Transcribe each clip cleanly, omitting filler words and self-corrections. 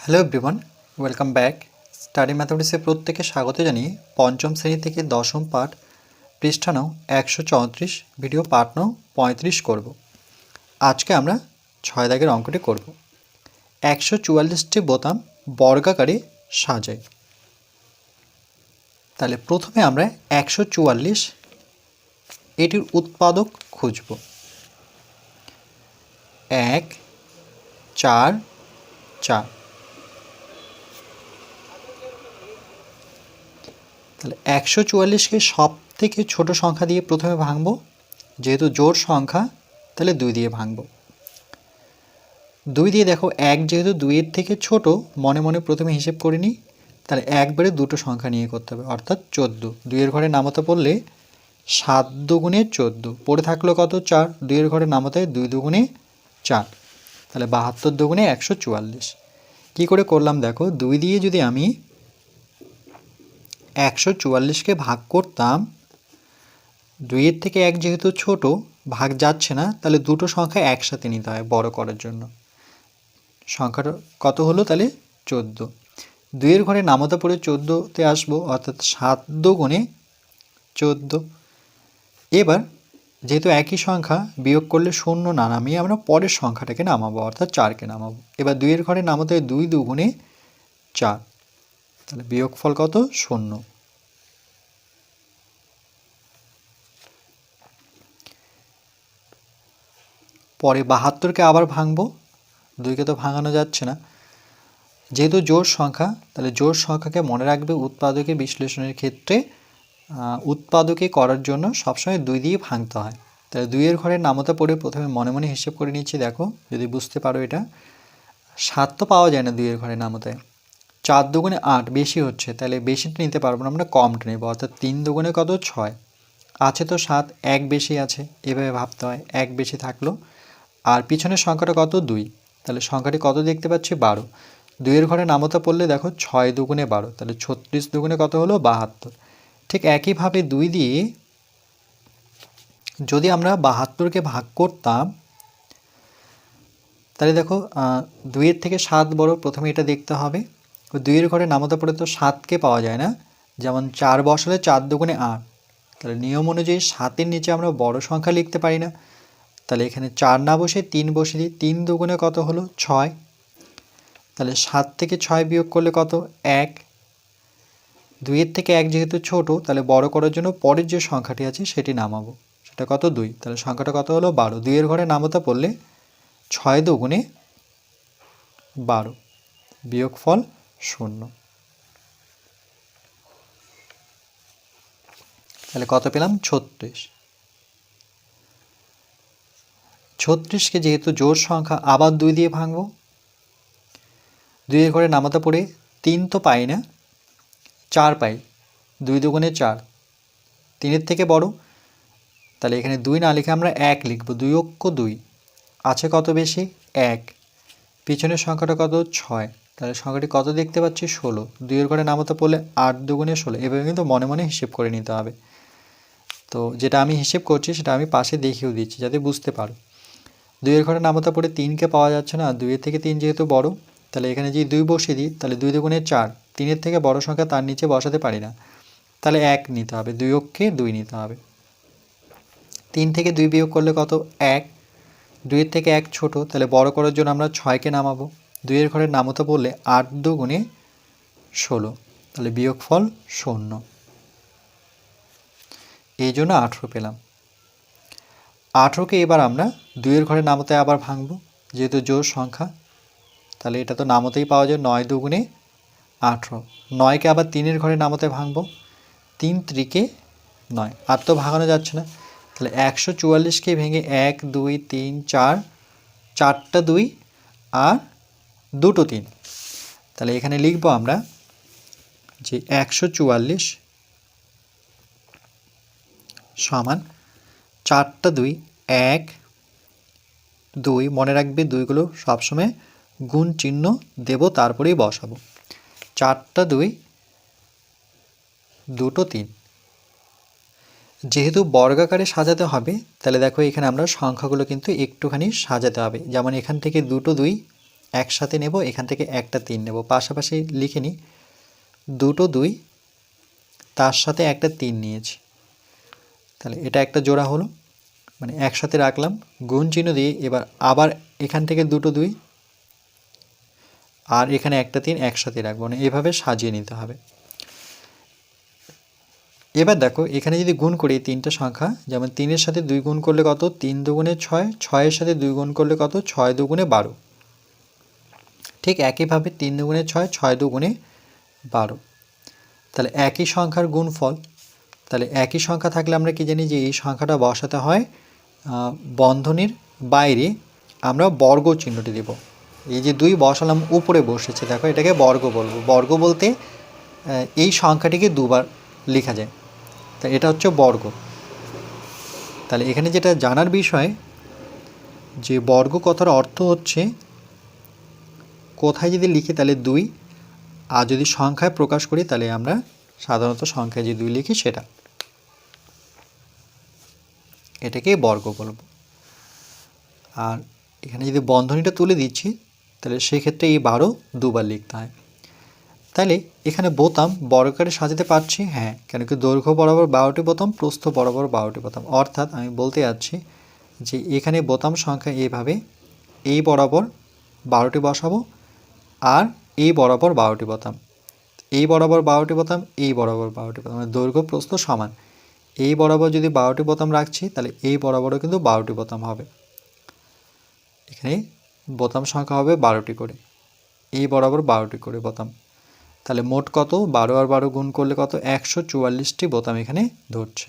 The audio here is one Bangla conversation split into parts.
Hello everyone, welcome back. Study ম্যাথমেটিক্সে প্রত্যেকে স্বাগত জানিয়ে পঞ্চম শ্রেণী থেকে দশম পাঠ পৃষ্ঠা নং 134 ভিডিও পাঠ নং 35 করব। আজকে আমরা 6 দাগের অঙ্কটি করব। 144টি বোতাম বর্গাকারে সাজাই। তাহলে প্রথমে আমরা 144 এটির উৎপাদক খুঁজব। 1 4 4। তাহলে 144কে সব থেকে ছোট সংখ্যা দিয়ে প্রথমে ভাঙব, যেহেতু জোড় সংখ্যা তাহলে 2 দিয়ে ভাঙব। 2 দিয়ে দেখো 1 যেহেতু 2-এর থেকে ছোট, মনে মনে প্রথমে হিসেব করে নিই। তাহলে একবারে দুটো সংখ্যা নিয়ে করতে হবে, অর্থাৎ 14। 2-এর ঘরে নামতা পড়লে 7 দুগুণে 14, পড়ে থাকলো কত 4। 2-এর ঘরে নামতায় 2 দুগুণে 4, তাহলে 72 দুগুণে 144। কী করে করলাম দেখো, 2 দিয়ে যদি আমি 144কে ভাগ করতাম, 2-এর থেকে 1 যেহেতু ছোট, ভাগ যাচ্ছে না, তাহলে দুটো সংখ্যা একসাথে নিতে হয় বড় করার জন্য। সংখ্যাটা কত হলো তাহলে 14। 2-এর ঘরে নামতা পড়ে 14তে আসবো, অর্থাৎ 7 দুগুণে 14। এবার যেহেতু একই সংখ্যা, বিয়োগ করলে 0 না নামিয়ে আমরা পরের সংখ্যাটাকে নামাবো, অর্থাৎ 4কে নামাবো। এবার 2-এর ঘরে নামাতে 2 দুগুণে 4, তাহলে বিয়োগফল কত 0। পরে 72কে আবার ভাঙবো, 2কে তো ভাঙানো যাচ্ছে না, যেহেতু জোড় সংখ্যা, তাহলে জোড় সংখ্যাকে মনে রাখবে উৎপাদকে বিশ্লেষণের ক্ষেত্রে উৎপাদকে করার জন্য সবসময় 2 দিয়ে ভাঙতে হয়। তাহলে 2-এর ঘরের নামতা পড়ে প্রথমে মনে মনে হিসেব করে নিচ্ছি, দেখো যদি বুঝতে পারো। এটা 7 তো পাওয়া যায় না 2-এর ঘরের নামতায়। 4 দুগুণে 8 বেশি হচ্ছে, তাহলে বেশিটা নিতে পারবো না, আমরা কমটা নেব, অর্থাৎ 3 দুগুণে কত 6। আছে তো 7, 1 বেশি আছে, এভাবে ভাবতে হয়। 1 বেশি থাকলো, আর পিছনের সংখ্যাটা কত 2, তাহলে সংখ্যাটি কত দেখতে পাচ্ছি 12। 2-এর ঘরে নামতা পড়লে দেখো 6 দুগুণে 12, তাহলে 36 দুগুণে কত হলো 72। ঠিক একইভাবে 2 দিয়ে যদি আমরা 72কে ভাগ করতাম, তাহলে দেখো 2-এর থেকে 7 বড়, প্রথমে এটা দেখতে হবে। 2-এর ঘরে নামতা পড়ে তো 7কে পাওয়া যায় না, যেমন 4 বসালে 4 দুগুণে 8, তাহলে নিয়ম অনুযায়ী 7-এর নিচে আমরা বড় সংখ্যা লিখতে পারি না, তাহলে এখানে 4 না বসে 3 বসিয়ে দিই। 3 দুগুণে কত হলো 6, তাহলে 7 থেকে 6 বিয়োগ করলে কত 1। 2-এর থেকে 1 যেহেতু ছোট, তাহলে বড় করার জন্য পরের যে সংখ্যাটি আছে সেটি নামাবো, সেটা কত 2, তাহলে সংখ্যাটা কত হলো 12। 2-এর ঘরে নামতা পড়লে 6 দুগুণে 12, বিয়োগফল 0। তাহলে কত পেলাম 36। 36কে যেহেতু জোড় সংখ্যা, আবার 2 দিয়ে ভাঙবো। 2-এর ঘরে নামতা পড়ে 3 তো পাই না, 4 পাই। 2 দুগুণে 4, 3-এর থেকে বড়, তাহলে এখানে 2 না লিখে আমরা 1 লিখব। 2 অক্ষ 2, আছে কত বেশি 1, পিছনের সংখ্যাটা কত 6, তাহলে সংখ্যাটি কত দেখতে পাচ্ছি 16। 2-এর ঘরে নামতা পড়লে 8 দুগুণে 16, এভাবে কিন্তু মনে মনে হিসেব করে নিতে হবে। তো যেটা আমি হিসেব করছি সেটা আমি পাশে দেখিয়েও দিচ্ছি যাতে বুঝতে পারো। 2-এর ঘরে নামতা পড়ে 3কে পাওয়া যাচ্ছে না, 2-এর থেকে 3 যেহেতু বড়, তাহলে এখানে যদি 2 বসিয়ে দিই, তাহলে 2 দুগুণে 4, 3-এর থেকে বড় সংখ্যা তার নিচে বসাতে পারি না, তাহলে 1 নিতে হবে। 2 অক্ষে 2 নিতে হবে। 3 থেকে 2 বিয়োগ করলে কত 1। 2-এর থেকে 1 ছোট, তাহলে বড় করার জন্য আমরা 6কে নামাবো। 2-এর ঘরের নামতা বললে 8 দুগুণে 16, তাহলে বিয়োগফল 0। এই জন্য 18 পেলাম। 18কে এবার আমরা 2-এর ঘরে নামতায় আবার ভাঙবো, যেহেতু জোড় সংখ্যা, তাহলে এটা তো নামতেই পাওয়া যায় 9 দুগুণে 18। 9কে আবার 3-এর ঘরে নামতায় ভাঙবো, 3 ত্রিকে 9, আর তো ভাঙানো যাচ্ছে না, তাহলে 144কে ভেঙে 1 2 3 4, 4টা 2 আর 2টো 3, তাহলে এখানে লিখব আমরা যে 144 সমান 4টা 2 1 2, মনে রাখবে 2গুলো সবসময় গুণ চিহ্ন দেব, তারপরেই বসাবো। 4টা 2 2টো 3। যেহেতু বর্গাকারে সাজাতে হবে, তাহলে দেখো এখানে আমরা সংখ্যাগুলো কিন্তু একটুখানি সাজাতে হবে। যেমন এখান থেকে 2টো 2, একসাথে নেব, এখান থেকে একটা 3 নেব, পাশাপাশি লিখে নিই, দুটো 2 তার সাথে একটা 3 নিয়েছি, তাহলে এটা একটা জোড়া হলো, মানে একসাথে রাখলাম, গুণ চিহ্ন দিয়ে এবার আবার এখান থেকে দুটো 2 আর এখানে একটা 3 একসাথে রাখবো, মানে এভাবে সাজিয়ে নিতে হবে। এবার দেখো এখানে যদি গুণ করি তিনটা সংখ্যা, যেমন 3-এর সাথে 2 গুণ করলে কত, 3 দুগুণে 6, 6-এর সাথে 2 গুণ করলে কত, 6 দুগুণে 12। ঠিক একইভাবে 3 দুগুণে 6, 6 দুগুণে 12। তাহলে একই সংখ্যার গুণফল, তাহলে একই সংখ্যা থাকলে আমরা কি জানি যে এই সংখ্যাটা বসাতে হয় বন্ধনীর বাইরে আমরা বর্গ চিহ্নটি দেব। এই যে 2 বসালাম উপরে বসেছে, দেখো এটাকে বর্গ বলবো। বর্গ বলতে এই সংখ্যাটিকে দুবার লেখা যায়, তা এটা হচ্ছে বর্গ। তাহলে এখানে যেটা জানার বিষয় যে বর্গ কথার অর্থ হচ্ছে কোথায় যদি লিখি তাহলে 2, আর যদি সংখ্যায় প্রকাশ করি তাহলে আমরা সাধারণত সংখ্যায় যে 2 লিখি সেটা, এটাকে বর্গ বলবো। আর এখানে যদি বন্ধনীটা তুলে দিচ্ছি তাহলে সেক্ষেত্রে এই 12 দুবার লিখতে হয়। তাহলে এখানে বোতাম বর্গাকারে সাজাতে পারছি, হ্যাঁ, কেন কি দৈর্ঘ্য বরাবর 12টি বোতাম, প্রস্থ বরাবর 12টি বোতাম, অর্থাৎ আমি বলতে যাচ্ছি যে এখানে বোতাম সংখ্যা এইভাবে এই বরাবর 12টি বসাবো, আর এই বরাবর 12টি বোতাম, এই বরাবর 12টি বোতাম, এই বরাবর 12টি বোতাম, মানে দৈর্ঘ্য প্রস্থ সমান। এই বরাবর যদি 12টি বোতাম রাখছি তাহলে এই বরাবরও কিন্তু 12টি বোতাম হবে, এখানে বোতাম সংখ্যা হবে 12টি করে, এই বরাবর 12টি করে বোতাম। তাহলে মোট কত, 12 আর 12 গুণ করলে কত, 144টি বোতাম এখানে ধরছে।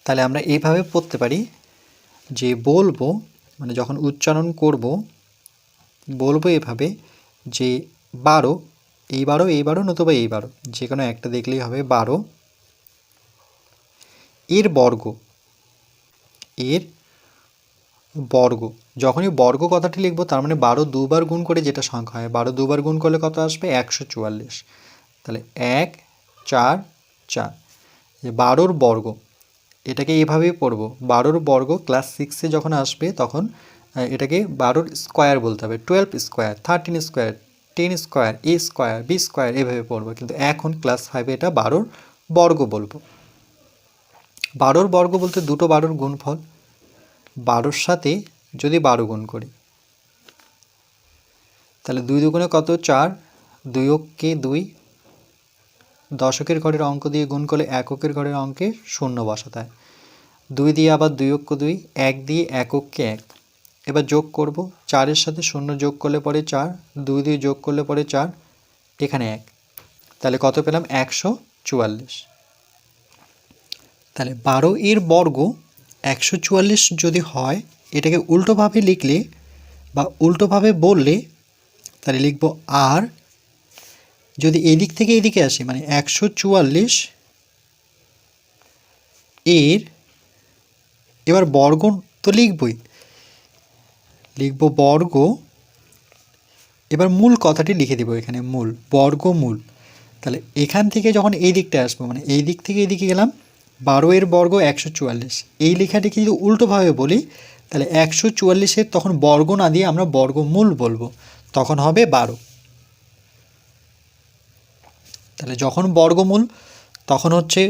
তাহলে আমরা এইভাবে পড়তে পারি যে বলবো, মানে যখন উচ্চারণ করব বলবো এভাবে যে 12, এই 12, এই 12 নতুবা এই 12, যে কোনো একটা দেখলেই হবে, 12 এর বর্গ, এর বর্গ। যখনই বর্গ কথাটি লিখবো তার মানে 12 দুবার গুণ করে যেটা সংখ্যা হয়, 12 দুবার গুণ করলে কত আসবে, 144। তাহলে 1 4 4, যে 12র বর্গ, এটাকে এভাবেই পড়বো, 12র বর্গ ক্লাস 6-এ যখন আসবে তখন এটাকে 12র স্কোয়ার বলতে হবে, 12 স্কোয়ার, 13 স্কোয়ার, 10 স্কোয়ার, এ স্কোয়ার, বি স্কোয়ার, এভাবে পড়বো। কিন্তু এখন ক্লাস 5-এ এটা 12র বর্গ বলবো। 12র বর্গ বলতে দুটো 12র গুণফল, 12র সাথে যদি 12 গুণ করি তাহলে 2 দুগুণে কত, 4, 2 অক্ষে 2, দশকের ঘরের অঙ্ক দিয়ে গুণ করলে এককের ঘরের অঙ্কে শূন্য বসাতে হয়, 2 দিয়ে আবার 2 অক্ষ 2, 1 দিয়ে এককে 1, এবার যোগ করব, 4-এর সাথে 0 যোগ করলে পরে 4, 2 দিয়ে যোগ করলে পরে 4, এখানে 1, তাহলে কত পেলাম, 144। তাহলে 12 এর বর্গ 144 যদি হয়, এটাকে উল্টোভাবে লিখলে বা উল্টোভাবে বললে তাহলে লিখব আর, যদি এদিক থেকে এদিকে আসি মানে 144 এর, এবার বর্গ তো লিখবই, লিখব বর্গ, এবার মূল কথাটি লিখে দিব এখানে, মূল, বর্গমূল। তাহলে এখান থেকে যখন এই দিকটা আসবো মানে এই দিক থেকে এইদিকে গেলাম, 12 এর বর্গ 144, এই লেখাটিকে যদি উল্টোভাবে বলি তাহলে 144-এর তখন বর্গ না দিয়ে আমরা বর্গমূল বলবো, তখন হবে 12। তাহলে যখন বর্গমূল তখন হচ্ছে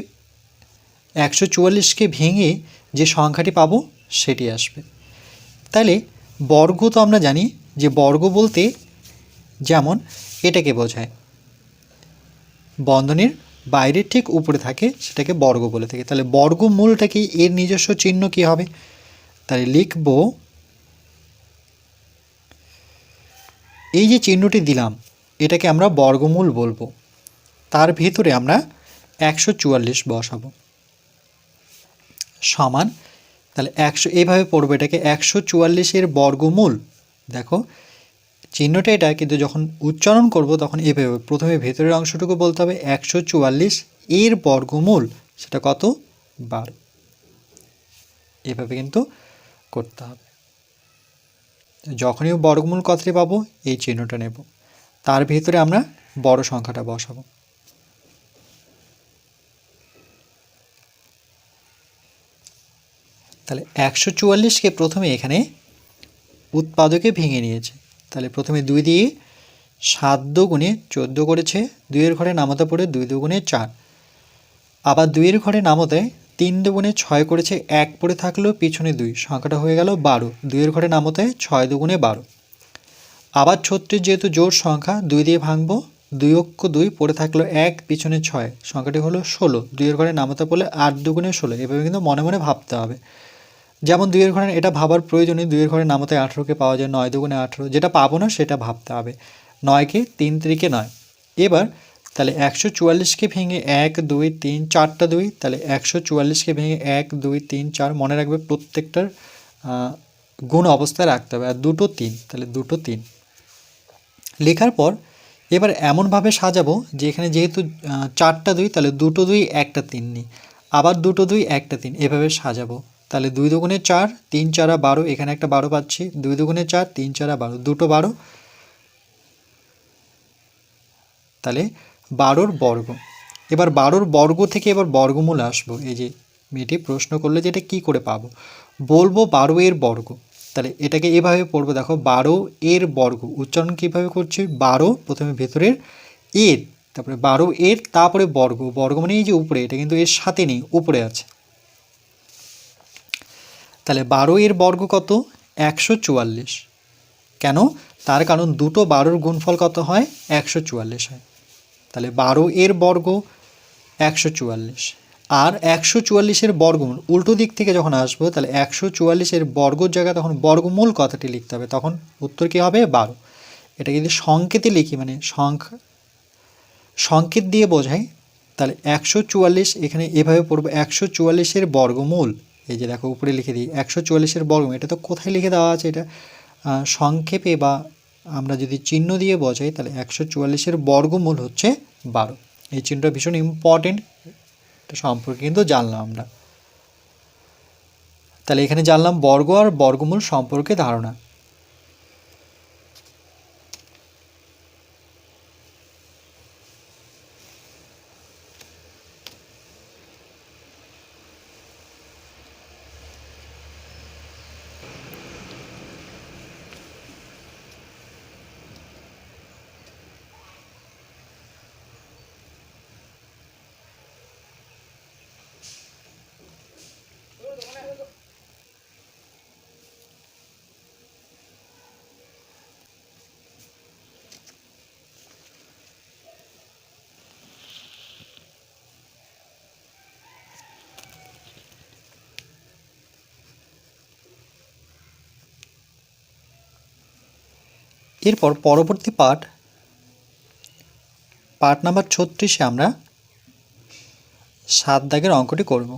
144কে ভেঙে যে সংখ্যাটি পাবো সেটি আসবে। তাহলে বর্গ তো আমরা জানি যে বর্গ বলতে যেমন এটাকে বোঝায়, বন্ধনীর বাইরে ঠিক উপরে থাকে সেটাকে বর্গ বলে থাকে। তাহলে বর্গমূলটা কি, এর নিজস্ব চিহ্ন কি হবে, তাহলে লিখব এই যে চিহ্নটি দিলাম এটাকে আমরা বর্গমূল বলবো, তার ভিতরে আমরা 144 বসাবো, সমান, তাহলে 100 এইভাবে পড়বো এটাকে, 144-এর বর্গমূল। দেখো চিহ্নটা এটা, কিন্তু যখন উচ্চারণ করব তখন এভাবে প্রথমে ভেতরের অংশটুকু বলতে হবে 144 এর বর্গমূল, সেটা কত, 12, এভাবে কিন্তু করতে হবে। যখনই বর্গমূল কথাটি পাবো এই চিহ্নটা নেব, তার ভিতরে আমরা বড় সংখ্যাটা বসাবো। তাহলে 144কে প্রথমে এখানে উৎপাদকে ভেঙে নিয়েছে। তাহলে প্রথমে 2 দিয়ে 7 দুগুণে 14 করেছে, 2-এর ঘরে নামতা পড়ে 2 দুগুণে 4, আবার 2-এর ঘরে নামতে 3 দুগুণে 6 করেছে, 1 পড়ে থাকলো পিছনে 2, সংখ্যাটা হয়ে গেল 12, 2-এর ঘরে নামতে 6 দুগুণে 12। আবার 36 যেহেতু জোড় সংখ্যা 2 দিয়ে ভাঙবো, 2 অক্ষ 2 পড়ে থাকলো 1 পিছনে 6, সংখ্যাটি হলো 16, 2-এর ঘরে নামতে পড়লে 8 দুগুণে 16। এভাবে কিন্তু মনে মনে ভাবতে হবে। যেমন 2-এর ঘরে এটা ভাবার প্রয়োজনে 2-এর ঘরে নামতে 18কে পাওয়া যায়, 9 দুগুণে 18, যেটা পাবো না সেটা ভাবতে হবে। 9কে 3 3-কে 9। এবার তাহলে 144কে ভেঙে 1 2 3 4টা 2, তাহলে 144কে ভেঙে 1 2 3 4 মনে রাখবে প্রত্যেকটার গুণ অবস্থায় রাখতে হবে। আর দুটো 3, তাহলে দুটো 3 লেখার পর এবার এমনভাবে সাজাবো যে এখানে যেহেতু 4টা 2, তাহলে দুটো 2 একটা 3 নিই, আবার দুটো 2 একটা 3, এভাবে সাজাবো। তাহলে 2 দুগুণে 4, 3 4 12, এখানে একটা 12 পাচ্ছি, 2 দুগুণে 4, 3 4 12, দুটো 12, তাহলে 12র বর্গ। এবার 12র বর্গ থেকে এবার বর্গমূল আসবো। এই যে মেয়েটি প্রশ্ন করলে যে এটা কী করে পাবো, বলবো 12 এর বর্গ। তাহলে এটাকে এভাবে পড়বো, দেখো 12 এর বর্গ উচ্চারণ কীভাবে করছি, 12 প্রথমে ভেতরের এর, তারপরে 12 এর, তারপরে বর্গ, বর্গ মানে এই যে উপরে, এটা কিন্তু এর সাথে নেই, উপরে আছে। তাহলে 12 এর বর্গ কত, 144। কেন, তার কারণ দুটো 12র গুণফল কত হয়, 144 হয়। তাহলে 12 এর বর্গ 144, আর 144-এর বর্গমূল উল্টো দিক থেকে যখন আসবো, তাহলে 144-এর বর্গর জায়গায় তখন বর্গমূল কথাটি লিখতে হবে, তখন উত্তর কী হবে, 12। এটা যদি সংকেতে লিখি, মানে সংকেত দিয়ে বোঝাই, তাহলে 144 এখানে এভাবে পড়বো, 144-এর বর্গমূল। এই যে দেখো উপরে লিখে দিই 144-এর বর্গমূল, এটা তো কোথায় লিখে দেওয়া আছে, এটা সংক্ষেপে বা আমরা যদি চিহ্ন দিয়ে বোঝাই, তাহলে 144-এর বর্গমূল হচ্ছে 12। এই চিহ্নটা ভীষণ ইম্পর্টেন্ট, এটা সম্পর্কে কিন্তু জানলাম আমরা। তাহলে এখানে জানলাম বর্গ আর বর্গমূল সম্পর্কে ধারণা। এরপর পরবর্তী পার্ট নাম্বার 36-এ আমরা 7 দাগের অঙ্কটি করব।